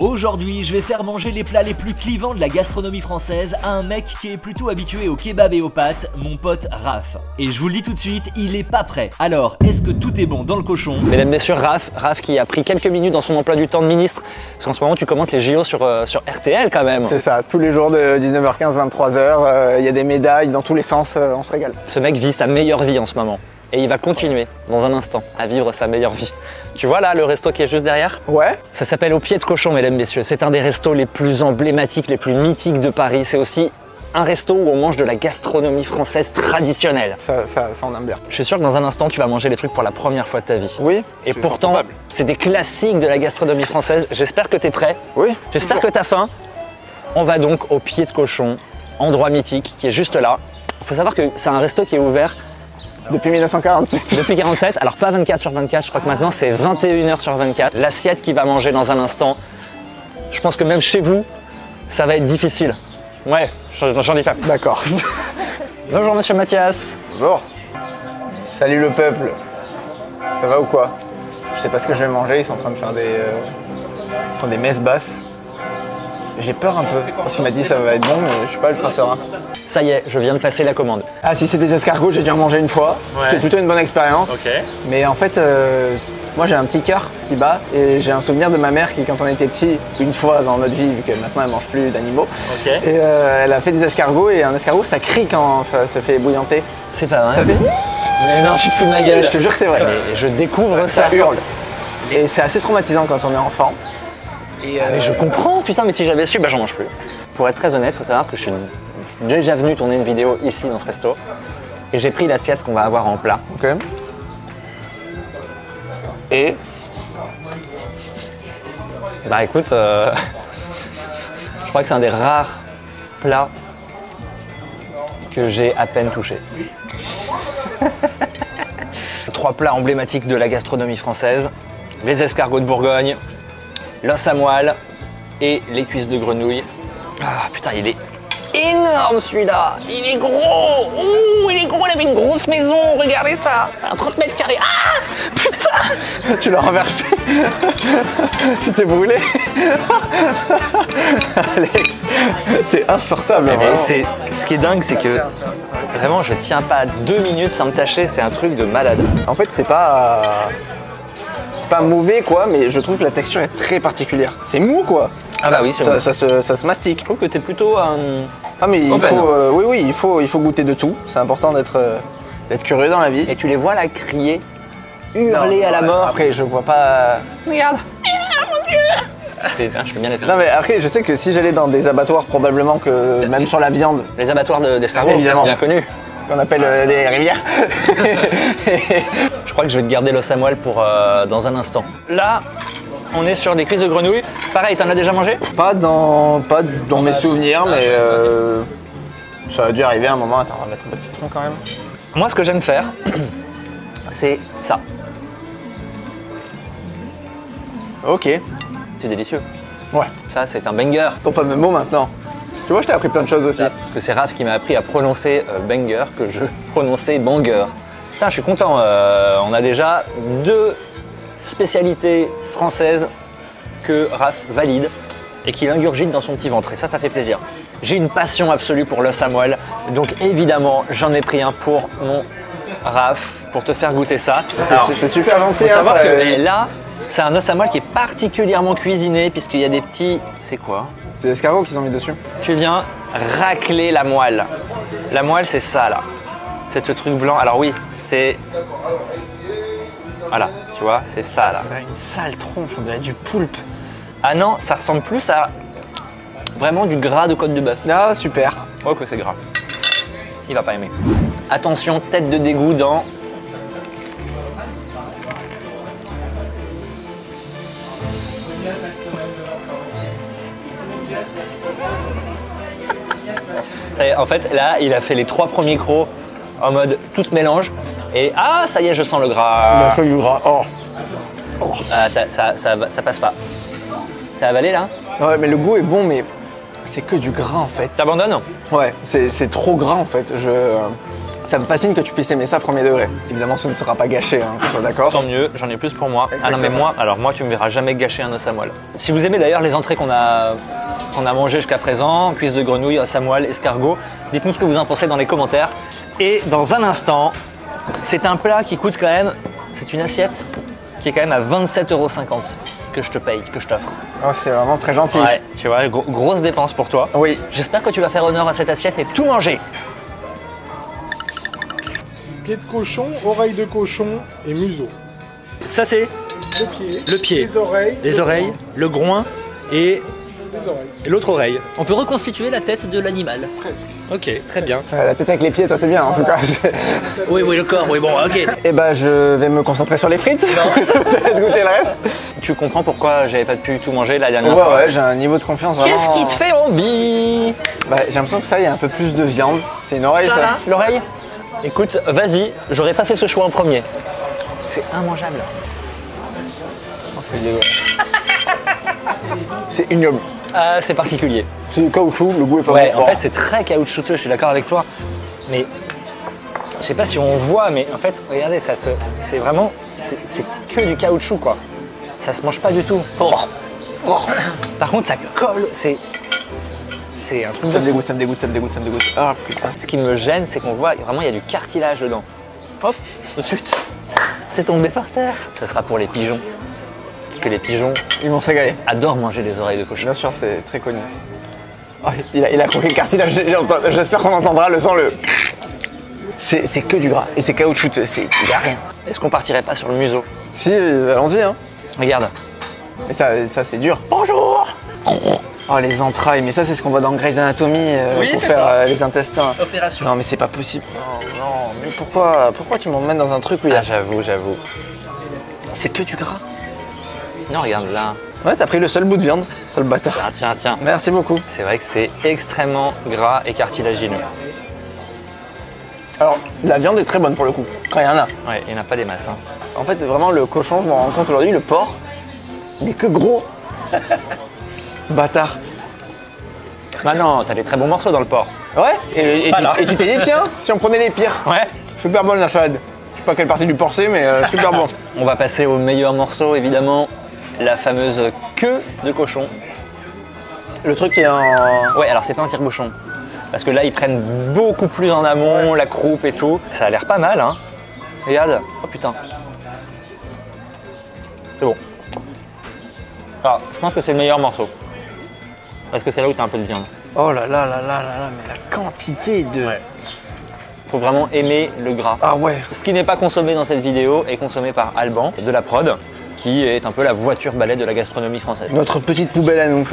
Aujourd'hui, je vais faire manger les plats les plus clivants de la gastronomie française à un mec qui est plutôt habitué au kebab et aux pâtes, mon pote Raph. Et je vous le dis tout de suite, il est pas prêt. Alors, est-ce que tout est bon dans le cochon? Mesdames, messieurs, Raph qui a pris quelques minutes dans son emploi du temps de ministre, parce qu'en ce moment tu commentes les JO sur RTL quand même. C'est ça, tous les jours de 19h15, 23h, il y a des médailles dans tous les sens, on se régale. Ce mec vit sa meilleure vie en ce moment. Et il va continuer, dans un instant, à vivre sa meilleure vie. Tu vois là, le resto qui est juste derrière? Ouais. Ça s'appelle Au Pied de Cochon, mesdames, messieurs. C'est un des restos les plus emblématiques, les plus mythiques de Paris. C'est aussi un resto où on mange de la gastronomie française traditionnelle. Ça on aime bien. Je suis sûr que dans un instant, tu vas manger les trucs pour la première fois de ta vie. Oui. Et pourtant, c'est des classiques de la gastronomie française. J'espère que t'es prêt. Oui. J'espère que t'as faim. On va donc au Pied de Cochon, endroit mythique qui est juste là. Il faut savoir que c'est un resto qui est ouvert depuis 1947. Depuis 47, alors pas 24 sur 24, je crois que maintenant c'est 21h sur 24. L'assiette qu'il va manger dans un instant, je pense que même chez vous, ça va être difficile. Ouais, j'en dis pas. D'accord. Bonjour monsieur Mathias. Bonjour. Salut le peuple. Ça va ou quoi? Je sais pas ce que je vais manger, ils sont en train de faire des messes basses. J'ai peur un peu, parce qu'il m'a dit ça va être bon, mais je suis pas ultra serein. Ça y est, je viens de passer la commande. Ah, si c'est des escargots, j'ai dû en manger une fois. Ouais. C'était plutôt une bonne expérience. Okay. Mais en fait, moi j'ai un petit cœur qui bat et j'ai un souvenir de ma mère qui, quand on était petit, une fois dans notre vie, vu que maintenant elle mange plus d'animaux, et elle a fait des escargots et un escargot ça crie quand ça se fait bouillanter. C'est pas vrai. Ça fait... Mais non, je suis fou de ma gueule. Je te jure que c'est vrai. Mais je découvre ça. Ça hurle. Et c'est assez traumatisant quand on est enfant. Mais je comprends, putain, mais si j'avais su, bah j'en mange plus. Pour être très honnête, faut savoir que je suis déjà venu tourner une vidéo ici dans ce resto et j'ai pris l'assiette qu'on va avoir en plat. Ok. Et bah écoute, je crois que c'est un des rares plats que j'ai à peine touché. 3 plats emblématiques de la gastronomie française, les escargots de Bourgogne, l'os à moelle et les cuisses de grenouille. Ah putain, il est énorme celui-là. Il est gros. Ouh, il est gros, il avait une grosse maison. Regardez ça. Un 30 mètres carrés. Ah putain. Tu l'as renversé. Tu t'es brûlé. Alex, t'es insortable. Mais ce qui est dingue, c'est que vraiment, je tiens pas 2 minutes sans me tâcher. C'est un truc de malade. En fait, c'est pas mauvais quoi, mais je trouve que la texture est très particulière. C'est mou quoi. Ah bah oui, c'est ça se mastique. Je trouve que t'es plutôt Ah mais il faut, il faut goûter de tout. C'est important d'être curieux dans la vie. Et tu les vois là crier, hurler à la mort. Après, je vois pas. Regarde. Mon Dieu. Je fais bien les. Non mais après, je sais que si j'allais dans des abattoirs, probablement que même sur la viande. Les abattoirs d'escargots, évidemment, bien connus. Qu'on appelle des rivières. Je crois que je vais te garder l'os à moelle pour dans un instant. Là, on est sur des cuisses de grenouille. Pareil, t'en as déjà mangé? Pas dans mes souvenirs, mais ça a dû arriver à un moment. Attends, on va mettre un peu de citron quand même. Moi, ce que j'aime faire, c'est ça. Ok. C'est délicieux. Ouais. Ça, c'est un banger. Ton fameux mot maintenant. Tu vois, je t'ai appris plein de choses aussi. Parce que c'est Raph qui m'a appris à prononcer banger, que je prononçais banger. Putain, je suis content. On a déjà 2 spécialités françaises que Raph valide et qu'il ingurgite dans son petit ventre. Et ça fait plaisir. J'ai une passion absolue pour l'os à moelle. Donc évidemment, j'en ai pris un pour mon Raph, pour te faire goûter ça. C'est super gentil. Il faut savoir que là, c'est un os à moelle qui est particulièrement cuisiné puisqu'il y a des petits... C'est quoi? C'est des escargots qu'ils ont mis dessus. Tu viens racler la moelle. La moelle, c'est ça là. C'est ce truc blanc. Alors oui, c'est... Voilà, tu vois, c'est ça là. C'est une sale tronche, on dirait du poulpe. Ah non, ça ressemble plus à vraiment du gras de côte de bœuf. Ah, super. Oh que c'est gras. Il va pas aimer. Attention, tête de dégoût dans... En fait, là, il a fait les 3 premiers crocs en mode tout se mélange. Et ah, ça y est, je sens le gras. Du gras. Oh. Ah, ça passe pas. T'as avalé là? Ouais, mais le goût est bon, mais c'est que du gras en fait. T'abandonnes? Ouais, c'est trop gras en fait. Ça me fascine que tu puisses aimer ça premier degré. Évidemment, ce ne sera pas gâché, hein, qu'on soit d'accord. Tant mieux, j'en ai plus pour moi. Exactement. Ah non mais moi tu me verras jamais gâcher un os à moelle. Si vous aimez d'ailleurs les entrées qu'on a mangées jusqu'à présent, cuisses de grenouille, os à moelle, escargot, dites-nous ce que vous en pensez dans les commentaires. Et dans un instant, c'est un plat qui coûte quand même, c'est une assiette qui est quand même à 27,50 € que je te paye, que je t'offre. Oh, c'est vraiment très gentil. Ouais, tu vois, grosse dépense pour toi. Oui. J'espère que tu vas faire honneur à cette assiette et tout manger. Pied de cochon, oreille de cochon et museau. Ça c'est Le pied. Les oreilles. le groin et Les oreilles. l'autre oreille. On peut reconstituer la tête de l'animal. Presque. Ok, très bien. La tête avec les pieds, toi, c'est bien en tout cas. Oui, le corps, oui, bon, ok. Et bah, je vais me concentrer sur les frites. Je te laisse goûter le reste. Tu comprends pourquoi j'avais pas pu tout manger la dernière Ouais, fois? ouais, j'ai un niveau de confiance vraiment. Qu'est-ce qui te fait envie? Bah, j'ai l'impression que ça, il y a un peu plus de viande. C'est une oreille, ça. là, l'oreille? Écoute, vas-y, j'aurais pas fait ce choix en premier. C'est immangeable. C'est ignoble. Ah, c'est particulier. C'est du caoutchouc, le goût est pas Ouais, bon. en fait, c'est très caoutchouteux, je suis d'accord avec toi. Mais je sais pas si on voit, mais en fait, regardez, c'est vraiment, c'est que du caoutchouc, quoi. Ça se mange pas du tout. Par contre, ça colle, c'est un truc de Ça me fou. dégoûte, ça me dégoûte, ça me dégoûte, ça me dégoûte. Ah putain. Ce qui me gêne, c'est qu'on voit vraiment, il y a du cartilage dedans. Hop, tout de suite, c'est tombé par terre. Ça sera pour les pigeons. Parce que les pigeons Ils vont se régaler. adorent manger les oreilles de cochon. Bien sûr, c'est très connu. Oh, il a croqué le cartilage, j'espère qu'on entendra le sang, le... C'est que du gras, et c'est caoutchouteux, il y a rien. Est-ce qu'on partirait pas sur le museau? Si, allons-y, hein. Regarde. Mais ça c'est dur. Bonjour. Oh, les entrailles, mais ça c'est ce qu'on voit dans Grey's Anatomy Oui, pour c'est faire ça. les intestins. Opération. Non mais c'est pas possible. Non, mais pourquoi tu m'emmènes dans un truc où il y a... Ah, j'avoue. C'est que du gras. Non, regarde là. Ouais, t'as pris le seul bout de viande, seul bâtard. Tiens. Merci beaucoup. C'est vrai que c'est extrêmement gras et cartilagineux. Alors, la viande est très bonne pour le coup, quand il y en a. Ouais, il n'y en a pas des masses. Hein. En fait, vraiment, le cochon, je me rends compte aujourd'hui, le porc, il n'est que gros. Ce bâtard. Bah non, t'as des très bons morceaux dans le porc. Ouais, et Voilà. tu t'es dit, tiens, si on prenait les pires. Ouais. Super bonne la salade. Je sais pas quelle partie du porc c'est, mais super bon. On va passer au meilleur morceau, évidemment. La fameuse queue de cochon. Le truc est en... Ouais, alors c'est pas un tire-bouchon. Parce que là, ils prennent beaucoup plus en amont, la croupe et tout. Ça a l'air pas mal, hein. Regarde. Oh putain. C'est bon. Alors, je pense que c'est le meilleur morceau. Parce que c'est là où t'as un peu de viande. Oh là là là là là là, mais la quantité de... Faut vraiment aimer le gras. Ah ouais. Ce qui n'est pas consommé dans cette vidéo est consommé par Alban de la prod, qui est un peu la voiture balai de la gastronomie française. Notre petite poubelle à nous.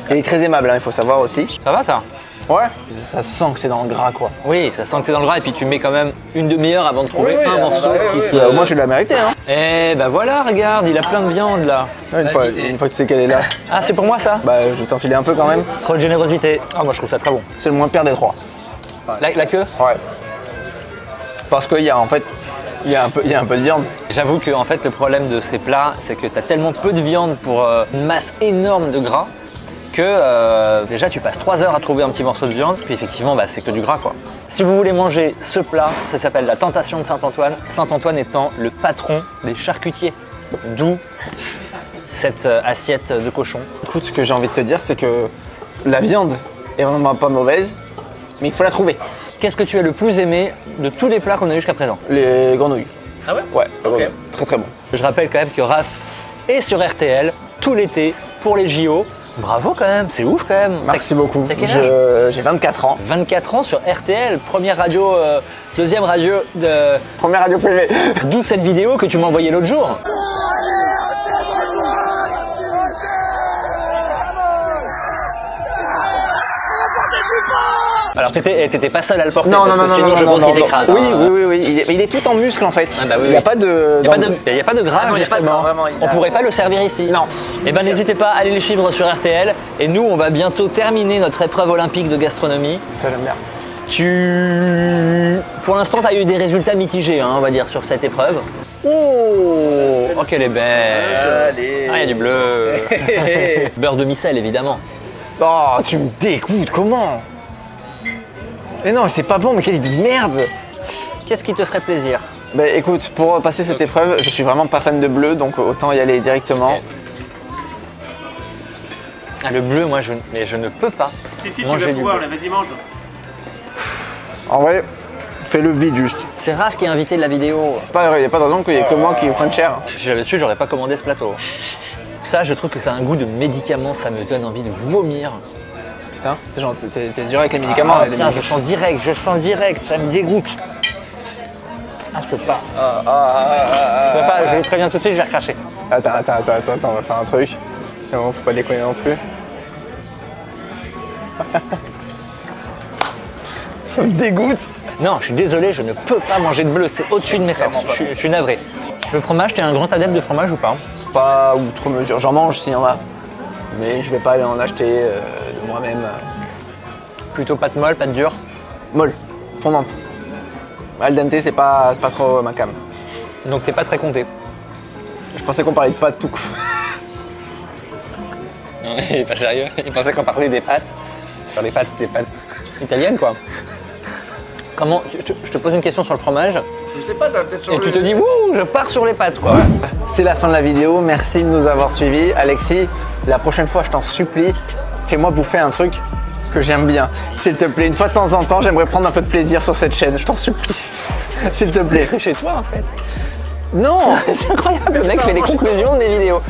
Elle est très aimable, hein, il faut savoir aussi. Ça va ça? Ouais. Ça sent que c'est dans le gras, quoi. Oui, ça sent que c'est dans le gras et puis tu mets quand même une demi-heure avant de trouver un morceau qui se... Au moins tu l'as mérité, hein. Eh bah voilà, regarde, il a plein de viande là. Ouais, une fois que tu sais qu'elle est là, Ah, c'est pour moi ça? bah je vais t'enfiler un peu quand même. Trop de générosité. Ah, moi je trouve ça très bon. C'est le moins pire des trois. La queue? Ouais. Parce qu'il y a en fait, il y a un peu de viande. J'avoue que en fait le problème de ces plats, c'est que tu as tellement peu de viande pour une masse énorme de gras que déjà tu passes 3 heures à trouver un petit morceau de viande, puis effectivement bah, c'est que du gras quoi. Si vous voulez manger ce plat, ça s'appelle la tentation de Saint-Antoine. Saint-Antoine étant le patron des charcutiers, d'où cette assiette de cochon. Écoute, ce que j'ai envie de te dire, c'est que la viande est vraiment pas mauvaise, mais il faut la trouver. Qu'est-ce que tu as le plus aimé de tous les plats qu'on a eu jusqu'à présent? Les grenouilles. Ah ouais? Ouais, Ok. très très bon. Je rappelle quand même que Raph est sur RTL tout l'été pour les JO. Bravo quand même, c'est ouf quand même. Merci beaucoup. T'as quel âge? J'ai 24 ans. 24 ans sur RTL, première radio, deuxième radio de... Première radio privée. D'où cette vidéo que tu m'as envoyée l'autre jour. Alors t'étais pas seul à le porter parce que sinon je pense qu'il t'écrase. Oui, hein. oui. Il est tout en muscle en fait. Ah bah oui, il n'y a oui. pas de... Il n'y a pas de gras, Ah non, il y a pas de justement. gras, vraiment, il On a- pourrait pas le servir ici. Non. Eh ben n'hésitez pas à aller les suivre sur RTL. Et nous, on va bientôt terminer notre épreuve olympique de gastronomie. Ça j'aime bien. Pour l'instant, tu as eu des résultats mitigés, hein, on va dire, sur cette épreuve. Oh, qu'elle est belle. Allez. Ah, il y a du bleu. Beurre de micelle, évidemment. Oh, tu me dégoûtes, comment? Mais non, c'est pas bon, mais quelle idée de merde! Qu'est-ce qui te ferait plaisir? Bah écoute, pour passer cette épreuve, je suis vraiment pas fan de bleu, donc autant y aller directement. Ok. Ah, le bleu, moi, mais je ne peux pas Si, tu manger vas du pouvoir, bleu. là, vas-y, mange. En vrai, fais-le vide juste. C'est Raph qui est invité de la vidéo. Il n'y a pas de raison qu'il y ait que moi qui prenne cher. Si j'avais su, j'aurais pas commandé ce plateau. Ça, je trouve que ça a un goût de médicament, ça me donne envie de vomir. Putain, t'es dur avec les médicaments. Ah, et les tiens, je sens direct, ça me dégoûte. Ah, je peux pas. Je peux pas, je vous préviens tout de suite, je vais recracher. Attends, on va faire un truc. Non, faut pas déconner non plus. Ça me dégoûte. Non, je suis désolé, je ne peux pas manger de bleu, c'est au-dessus de mes forces. Je suis navré. Le fromage, t'es un grand adepte de fromage ou pas? Pas outre mesure, j'en mange s'il y en a. Mais je vais pas aller en acheter de moi-même. Plutôt pâte molle, pâte dure? Molle, fondante. Al dente, c'est pas trop ma cam. Donc t'es pas très compté. Je pensais qu'on parlait de pâtes tout court. Non, il est pas sérieux. Il pensait qu'on parlait des pâtes. Genre des pâtes italiennes, quoi. Comment je te pose une question sur le fromage. Je sais pas, t'as peut-être changé. Et tu te dis, wouh, je pars sur les pâtes, quoi. C'est la fin de la vidéo, merci de nous avoir suivis. Alexis, la prochaine fois, je t'en supplie, fais-moi bouffer un truc que j'aime bien. S'il te plaît, une fois de temps en temps, j'aimerais prendre un peu de plaisir sur cette chaîne, je t'en supplie. S'il te plaît. Chez toi, en fait. Non. C'est incroyable, le mec fait les conclusions de mes vidéos.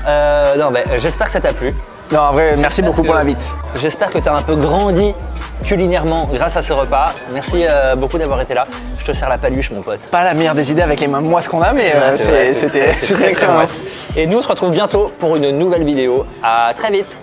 Non, mais j'espère que ça t'a plu. Non, en vrai, merci beaucoup pour l'invite. J'espère que tu as un peu grandi culinairement grâce à ce repas. Merci beaucoup d'avoir été là. Je te sers la paluche, mon pote. Pas la meilleure des idées avec les mains moises qu'on a, mais c'était très excellent. moche. Et nous, on se retrouve bientôt pour une nouvelle vidéo. À très vite.